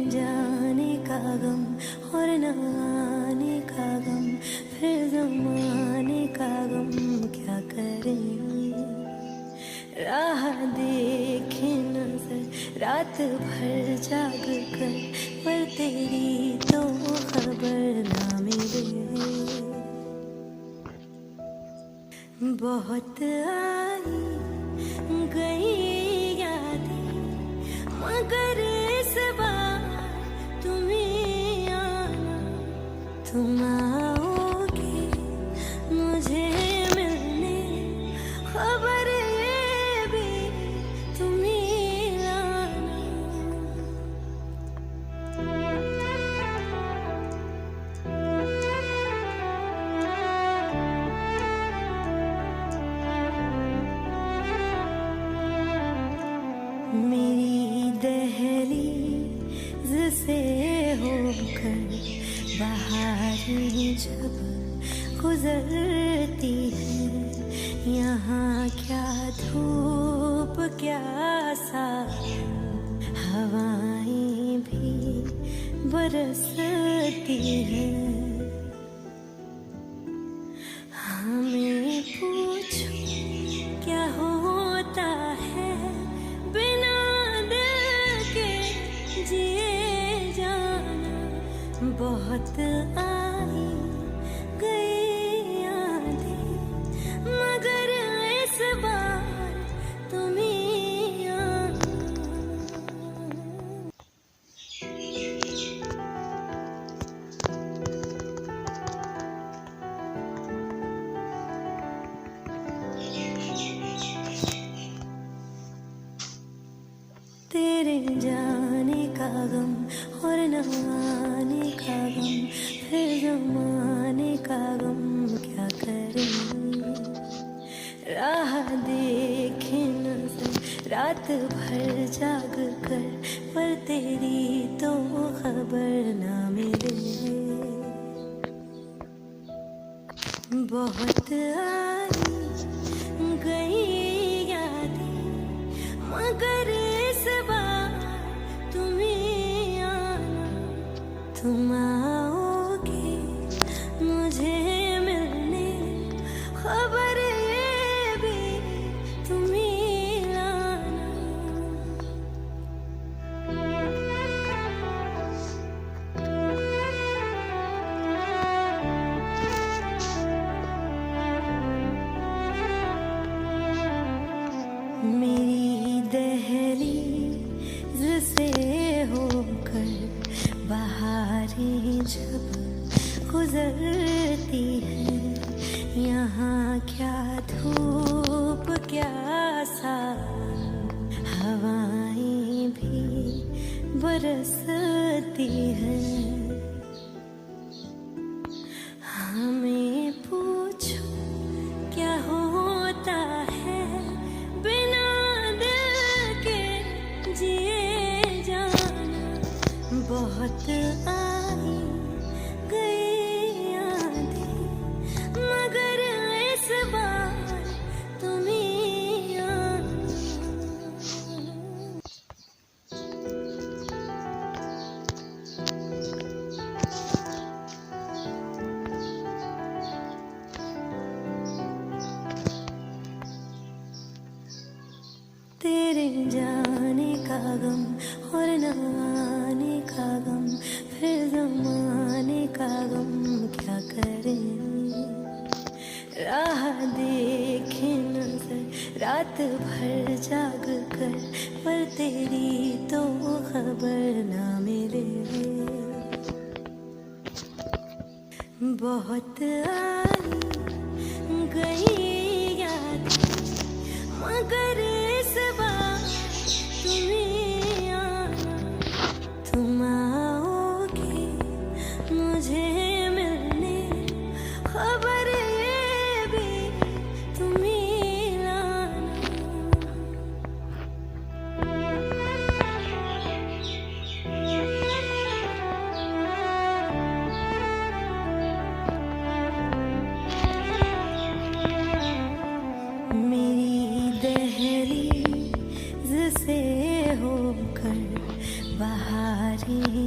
जाने का गम और न आने का गम, फिर ज़माने का गम क्या करें। राह देखे नजर रात भर जाग कर, पर तेरी तो खबर ना मिले। बहुत आई गई यादें, मगर इस बार तुम ही आना। तुम आओगे मुझे मिलने, खबर ये भी तुम ही लाना। मेरी दहलीज से होकर बहारें जब गुजरती है, यहाँ क्या धूप क्या सावन, हवाएं भी बरसती हैं। हमें पूछो क्या होता है बिना दिल के जिए जाना। बहुत आई गई यादें, मगर इस बार तुम ही आना। तेरे जाने का गम और न आने का गम, फिर ज़माने का गम क्या करें। राह देखे नजर रात भर जाग कर, पर तेरी तो खबर ना मिले। बहुत आई गई यादें, मगर इस बार तुम ही आना। तुम आओगे मुझे मिलने, खबर ये भी तुम ही लाना। मेरी दहलीज से होकर बहारें जब गुजरती है, यहाँ क्या धूप क्या सावन, हवाएं भी बरसती हैं। हमें पूछो क्या होता है बिना दिल के जिए जाना। बहुत आई गई यादें, मगर इस बार तुम ही आना। तेरे जाने का गम और न आने का गम, फिर ज़माने का गम क्या करें। राह देखे नजर रात भर जाग कर, पर तेरी तो खबर ना मिले। बहुत आई गई यादें, मगर इस बार तुम ही आना। तुम आओगे मुझे मिलने, खबर ये भी तुम ही लाना। मेरी दहलीज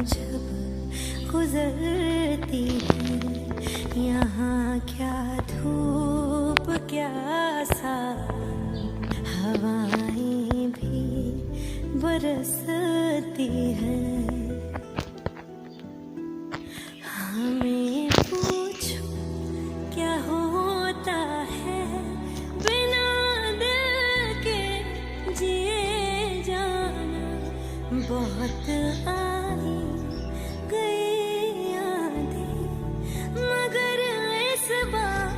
जब गुजरती है, यहाँ क्या धूप क्या सावन, हवाएं भी बरसती है। हमें पूछो क्या होता है बिना दिल के जिए जाना। बहुत आई गई यादें मगर इस बार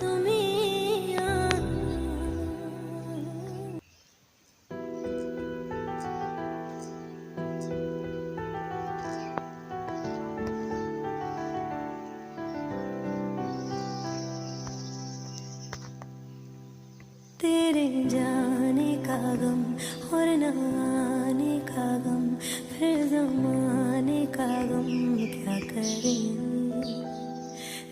तुम ही आना। तेरे जाने का गम और न आने का गम, फिर ज़माने का गम क्या करें।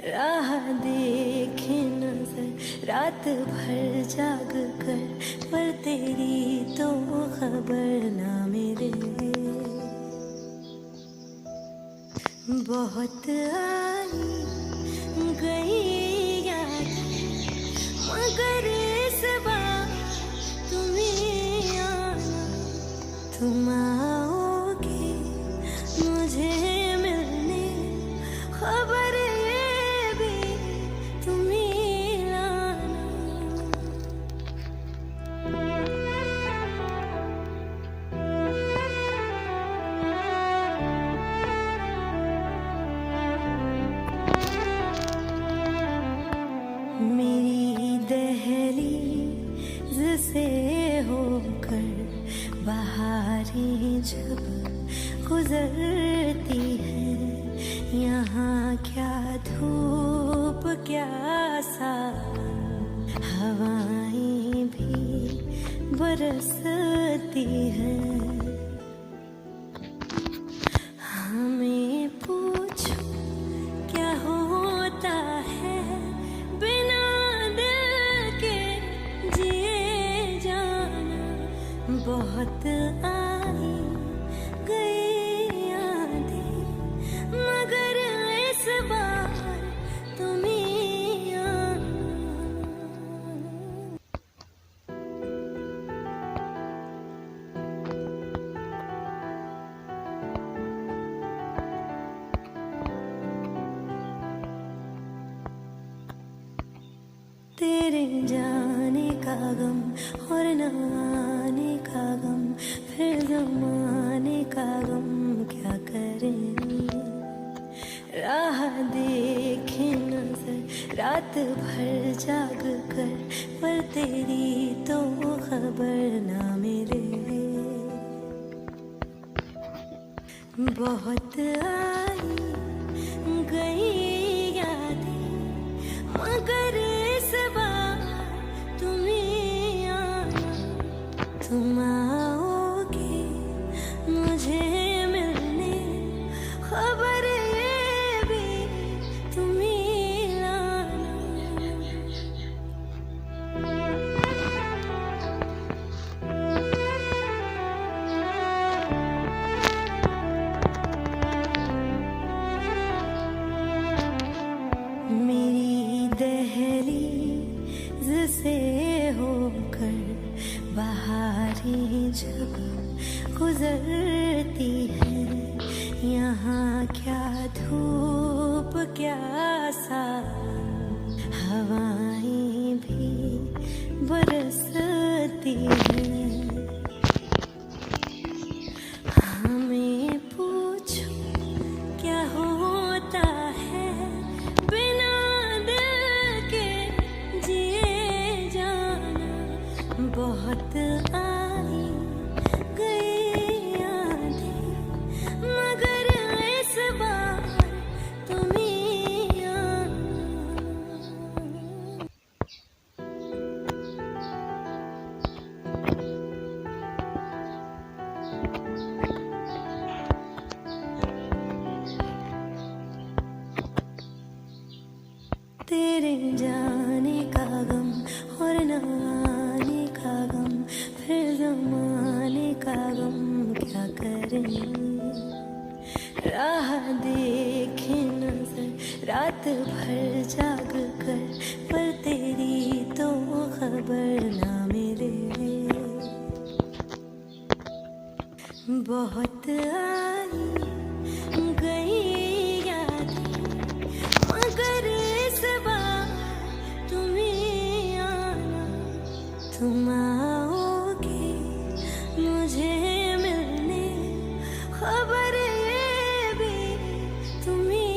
राह देखे नजर रात भर जाग कर, पर तेरी तो खबर ना मेरे। बहुत आई गई यादें मगर इस बार तुम ही आना। तुम आओगे मुझे मिलने, खबर ये भी तुम ही लाना। मेरी दहलीज से होकर बहारें जब गुजरती है, यहाँ क्या धूप क्या सावन, हवाएं भी बरसती है। हमें पूछो क्या होता है बिना दिल के जिए जाना। बहुत आई गई यादें मगर इस बार तुम ही आना। तेरे जाने का गम और न आने का गम, फिर ज़माने का गम क्या करें। राह देखे नजर रात भर जाग कर, पर तेरी तो खबर ना मेरे। बहुत आई गई यादें मगर इस बार तुम ही आना। तुम आओगे मुझे मिलने, खबर ये भी तुम ही लाना। मेरी दहलीज से होकर बहारें जब गुजरती है, यहाँ क्या धूप क्या सावन, हवाएं भी बरसती है। हमें पूछो क्या होता है बिना दिल के जिए जाना। बहुत आई गई यादें मगर इस बार तुम ही आना। तेरे जाने का गम और न आने का गम, फिर ज़माने का गम क्या करें। रात भर जाग कर, पर तेरी तो खबर ना मिले। बहुत आई गई यादें, मगर इस बार तुम ही आना। तुम आओगे मुझे मिलने, खबर ये भी तुम ही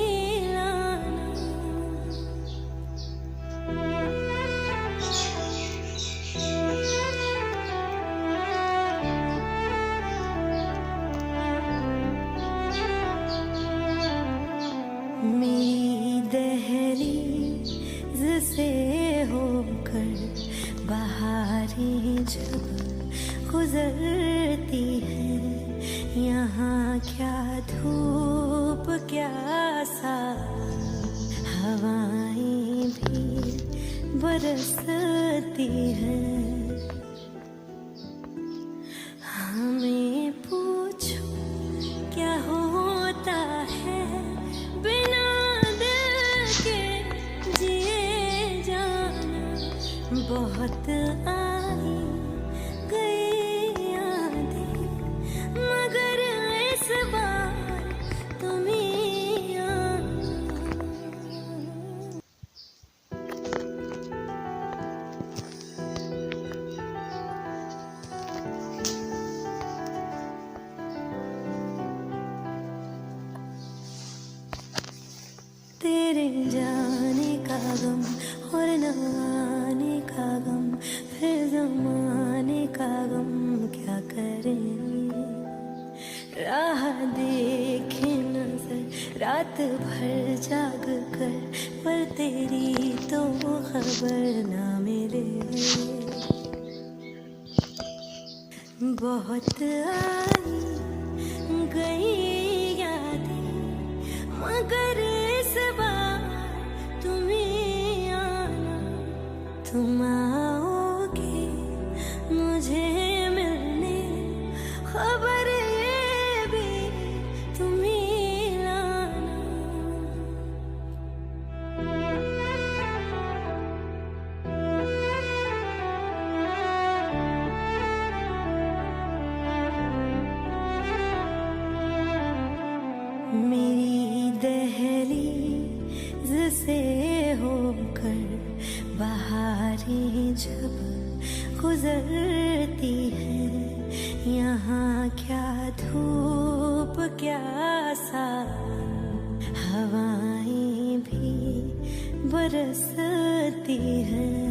लाना। मेरी दहलीज से होकर बहारें जब गुजरती है, यहाँ क्या धूप क्या सावन, हवाएं भी बरसती हैं। हमें पूछो क्या होता है बिना दिल के जिए जाना। बहुत आई गई यादें, मगर इस बार तुम ही आना। तेरे जाने का गम और न आने का गम, फिर ज़माने का गम क्या करें। राह देखे नजर रात भर जाग कर, पर तेरी तो खबर ना मिले। बहुत आई गई यादें, मगर इस बार तुम ही आना। तुम आओगे मुझे मिलने, खबर ये भी तुम ही लाना। मेरी दहलीज से होकर बहारें जब गुजरती है, यहाँ क्या धूप क्या सावन, हवाएं भी बरसती हैं।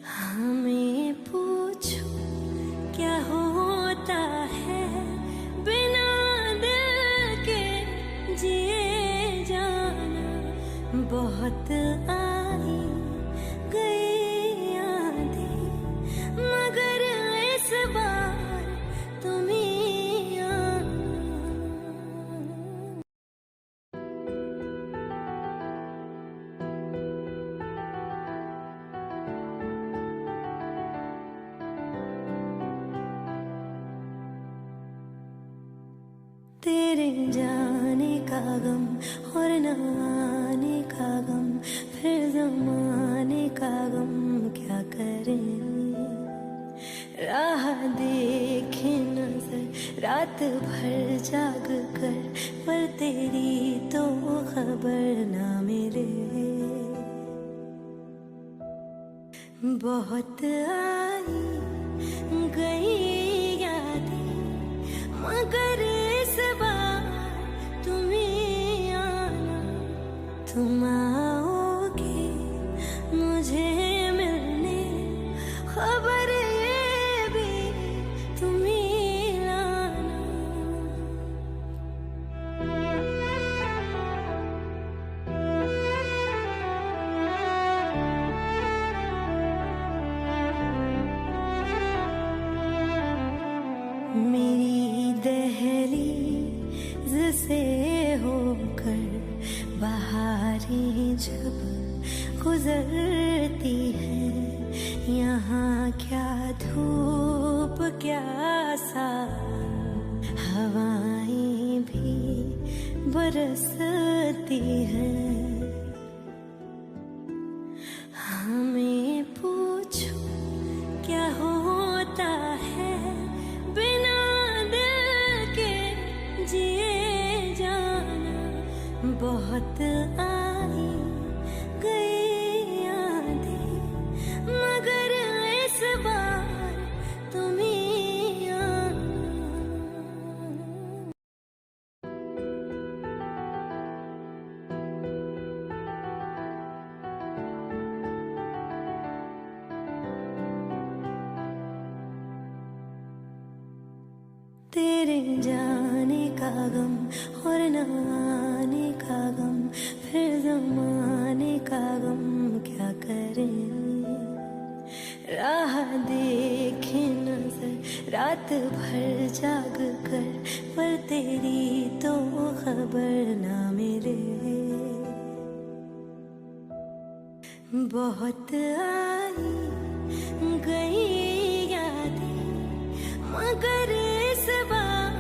हमें पूछो क्या होता है बिना दिल के जिए जाना। बहुत आई गई यादें, मगर इस बार तुम ही आना। तेरे जाने का गम और न आने का गम, फिर ज़माने का गम क्या करें। राह देखे नजर रात भर जाग कर, पर तेरी तो खबर ना मिले। बहुत आई गई यादें, मगर इस बार तुम ही आना। तुम आओगे मुझे मिलने, खबर ये भी तुम ही लाना। मेरी दहलीज से होकर बहारें जब गुजरती है, यहाँ क्या धूप क्या सावन, हवाएं भी बरसती है। हमें पूछो क्या होता है बिना दिल के जिए जाना। बहुत आई गई यादें मगर इस बार तुम ही आना। तेरे जाने का गम और न आने का गम, फिर ज़माने का गम क्या करें। राह देखे नजर रात भर जाग कर, पर तेरी तो खबर ना मिले। बहुत आई गई यादें मगर इस बार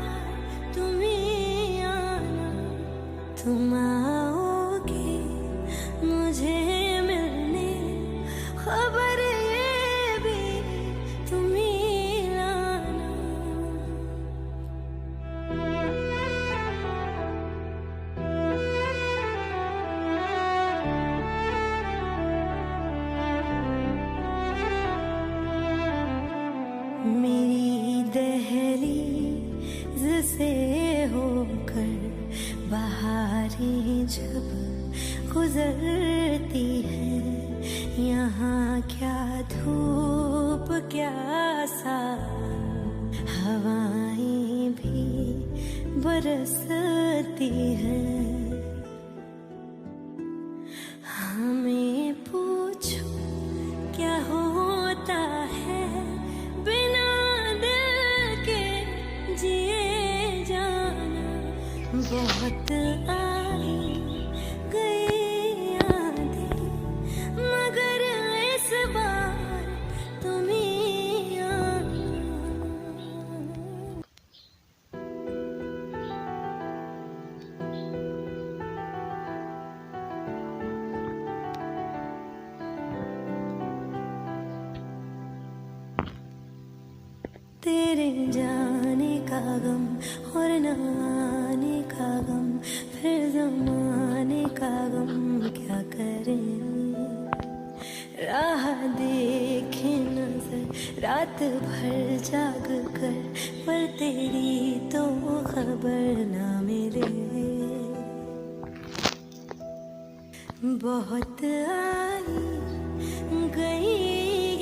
तुम ही आना। तुम आओगे मुझे मिलने, खबर ये भी तुम ही लाना। मेरी दहलीज से होकर बहारें जब गुजरती है, यहाँ क्या धूप क्या सावन, हवाएं भी बरसती है। हमें पूछो क्या होता है बिना दिल के जिए जाना। बहुत आई गई यादें मगर इस बार तुम ही आना। तेरे जाने का गम और न आने का गम, फिर ज़माने का गम क्या करें। राह देखे नजर रात भर जाग कर, पर तेरी तो खबर ना मिले। बहुत आई गई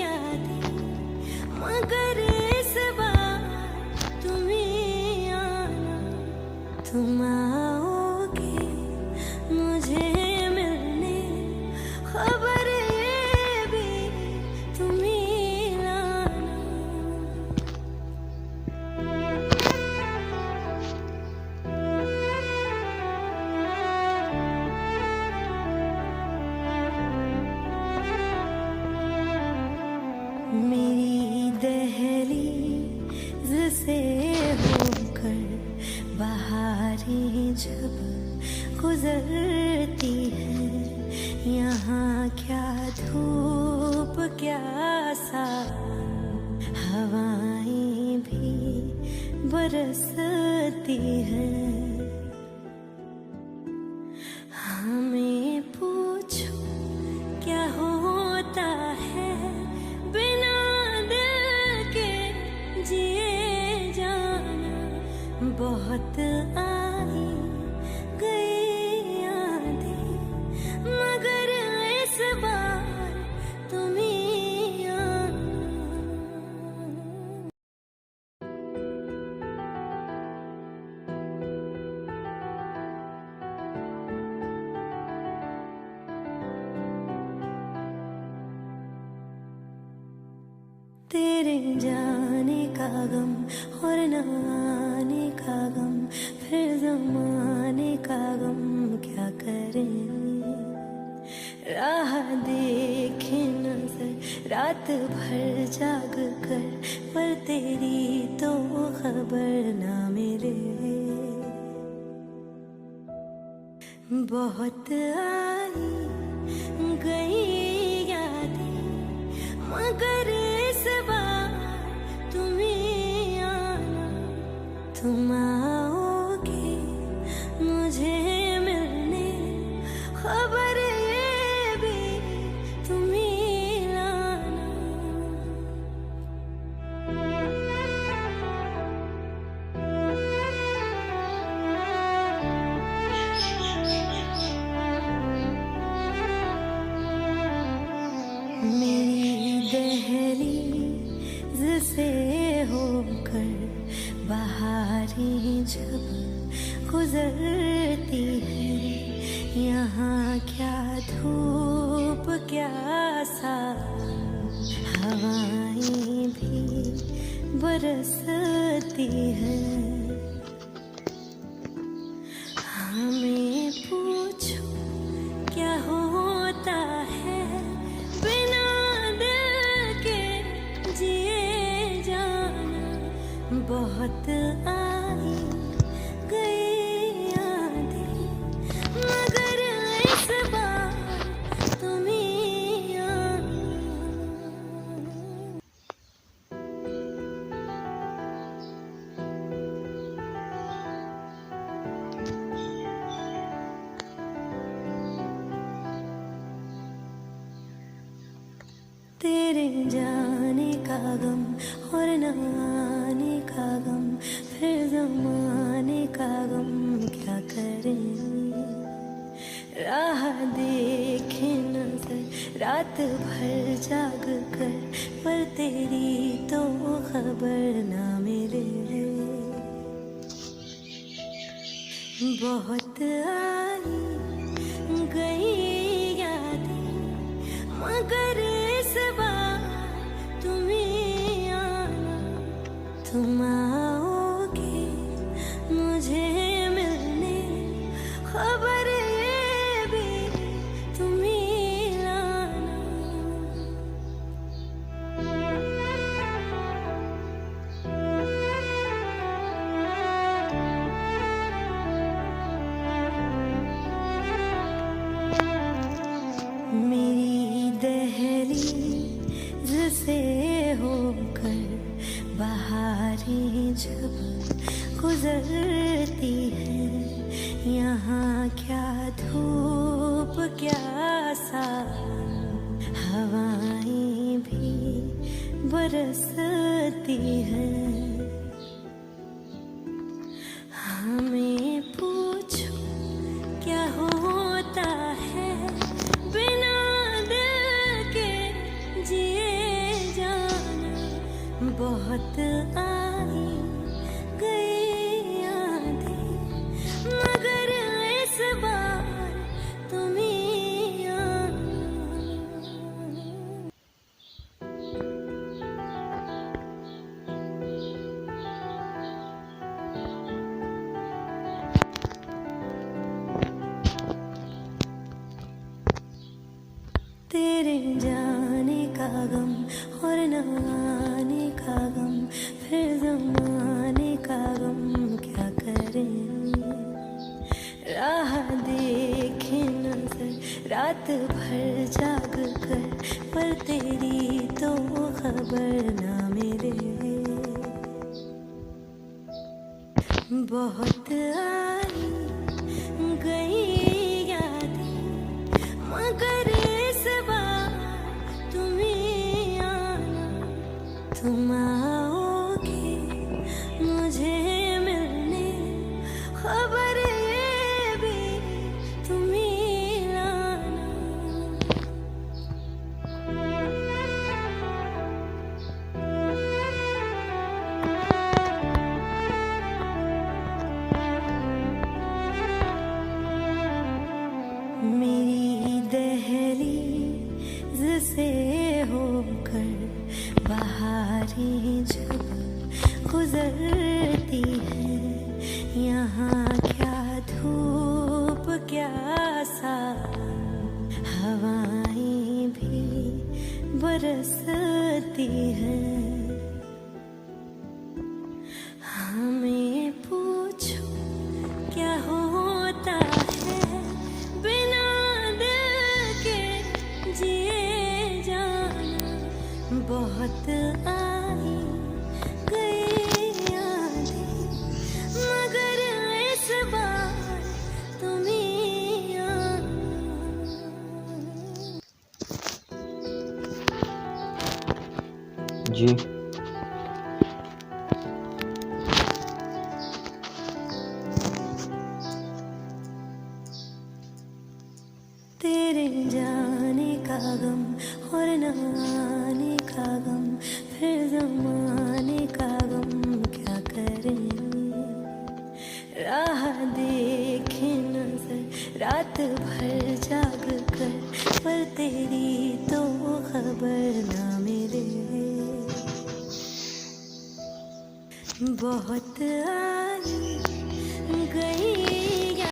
यादें मगर इस बार तुम ही आना। तुम आओगे मुझे मिलने, खबर ये भी तुम ही लाना। मेरी दहलीज से होकर बहारें जब गुजरती है, यहाँ क्या धूप क्या सावन, हवाएं भी बरसती है। हमें पूछो क्या होता है बिना दिल के जिए जाना। बहुत आई गई यादें मगर इस बार तुम ही आना। तेरे जाने का गम और न आने का गम, फिर ज़माने का गम क्या करें। राह देखे नजर रात भर जाग कर, पर तेरी तो खबर ना मिले। बहुत आई गई यादें, मगर इस बार तुम ही आना। तुम आओगे मुझे मिलने, खबर ये भी तुम ही लाना। मेरी दहलीज से होकर बहारें जब गुजरती है, यहाँ क्या धूप क्या सावन, हवाएं भी बरसती है। हमें पूछो क्या होता है बिना दिल के जिए जाना। बहुत आई गई यादें, मगर इस बार तुम ही आना। तेरे जाने का गम और न आने का गम, फिर ज़माने का गम क्या करें। राह देखे नजर रात भर जाग कर, पर तेरी तो खबर ना मिले। बहुत आई गई यादें, मगर इस बार तुम ही आना। तुम आओगे मुझे मिलने, खबर ये भी तुम ही लाना। मेरी दहलीज से होकर बहारें जब गुजरती है, यहाँ क्या धूप क्या सावन, हवाएं भी बरसती है। हमें पूछो क्या होता है बिना दिल के जिए जाना। बहुत आई गई यादें, मगर इस बार तुम ही आना। तेरे जाने का गम और न आने का गम, फिर ज़माने का गम क्या करें। राह देखे नजर रात भर जाग कर, पर तेरी तो खबर ना मिले। बहुत आई गई यादें, मगर इस बार तुम ही आना। तुम आओगे मुझे मिलने, खबर ये भी तुम ही लाना। मेरी दहलीज से होकर बहारें जब गुजरती है, यहाँ क्या धूप क्या सावन, हवाएं भी बरसती है। हमें पूछो क्या होता है जी। तेरे जाने का गम और न आने का गम, फिर जमाने का गम क्या करें। राह देखे नजर रात भर जाग कर, पर तेरी तो खबर ना मिले। बहुत आई गई